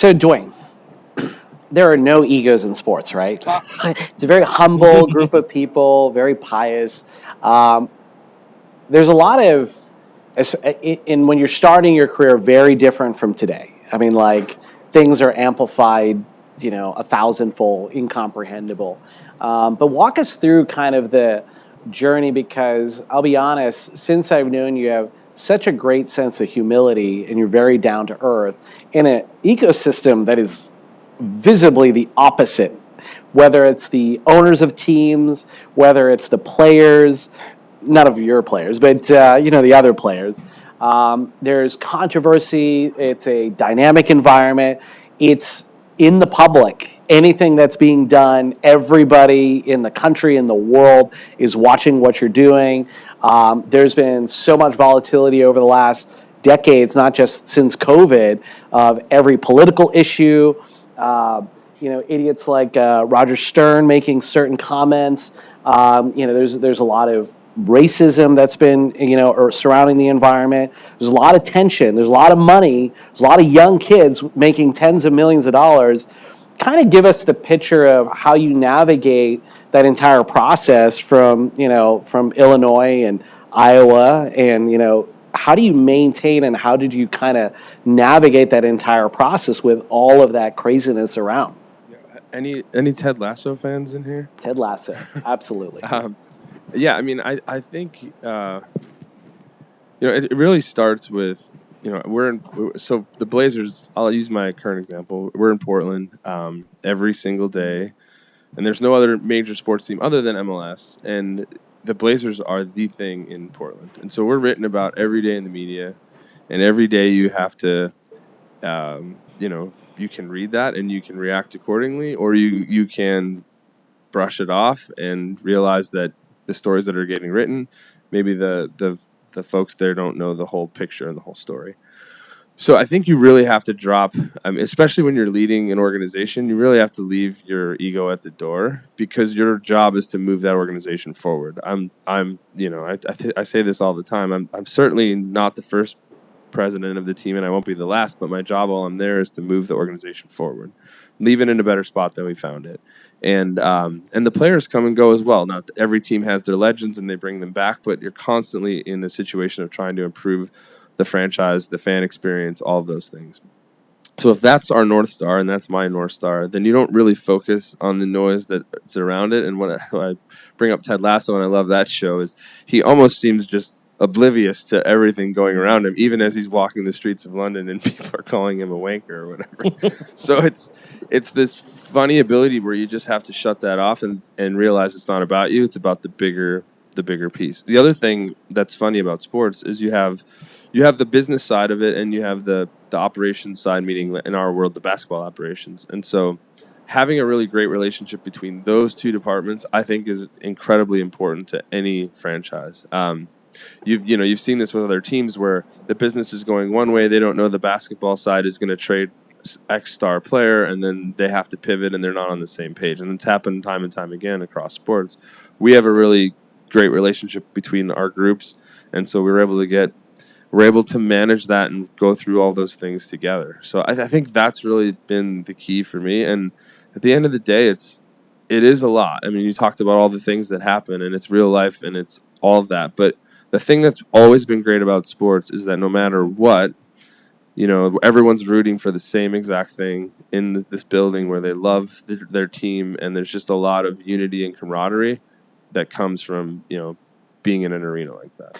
So, Dwayne, there are no egos in sports, right? It's a very humble group of people, very pious. Um, there's a lot of, in when you're starting your career, very different from today. I mean, like things are amplified, a thousandfold, incomprehensible. But walk us through kind of the journey, because I'll be honest, since I've known you, have such a great sense of humility and you're very down to earth in an ecosystem that is visibly the opposite, whether it's the owners of teams, whether it's the players, none of your players, but the other players. There's controversy. It's a dynamic environment. It's in the public. Anything that's being done, everybody in the country, in the world, is watching what you're doing. There's been so much volatility over the last decades, not just since COVID, of every political issue. Idiots like Roger Stern making certain comments. There's a lot of racism that's been or surrounding the environment. There's a lot of tension. There's a lot of money. There's a lot of young kids making tens of millions of dollars. Kind of give us the picture of how you navigate that entire process from Illinois and Iowa, and how do you maintain and how did you kind of navigate that entire process with all of that craziness around? Any Ted Lasso fans in here? Ted Lasso, absolutely. Yeah, I mean, I think it really starts with so the Blazers. I'll use my current example. We're in Portland every single day, and there's no other major sports team other than MLS, and the Blazers are the thing in Portland, and so we're written about every day in the media, and every day you have to, you can read that and you can react accordingly, or you can brush it off and realize that the stories that are getting written, maybe the folks there don't know the whole picture and the whole story. So I think you really have to drop, especially when you're leading an organization, you really have to leave your ego at the door, because your job is to move that organization forward. I say this all the time. I'm certainly not the first president of the team, and I won't be the last, but my job while I'm there is to move the organization forward, leave it in a better spot than we found it. And the players come and go as well. Now, every team has their legends and they bring them back, but you're constantly in a situation of trying to improve the franchise, the fan experience, all of those things. So if that's our North Star, and that's my North Star, then you don't really focus on the noise that's around it. And when I bring up Ted Lasso, and I love that show, is he almost seems just oblivious to everything going around him, even as he's walking the streets of London and people are calling him a wanker or whatever. So it's this funny ability where you just have to shut that off and realize it's not about you. It's about the bigger piece. The other thing that's funny about sports is you have the business side of it and you have the operations side, meaning in our world, the basketball operations. And so having a really great relationship between those two departments, I think, is incredibly important to any franchise. You've seen this with other teams where the business is going one way, they don't know the basketball side is going to trade X star player, and then they have to pivot and they're not on the same page. And it's happened time and time again across sports. We have a really great relationship between our groups, and so we're able to manage that and go through all those things together. So I think that's really been the key for me. And at the end of the day, it is a lot. I mean, you talked about all the things that happen, and it's real life, and it's all of that. But the thing that's always been great about sports is that no matter what, everyone's rooting for the same exact thing in this building where they love their team, and there's just a lot of unity and camaraderie that comes from, being in an arena like that.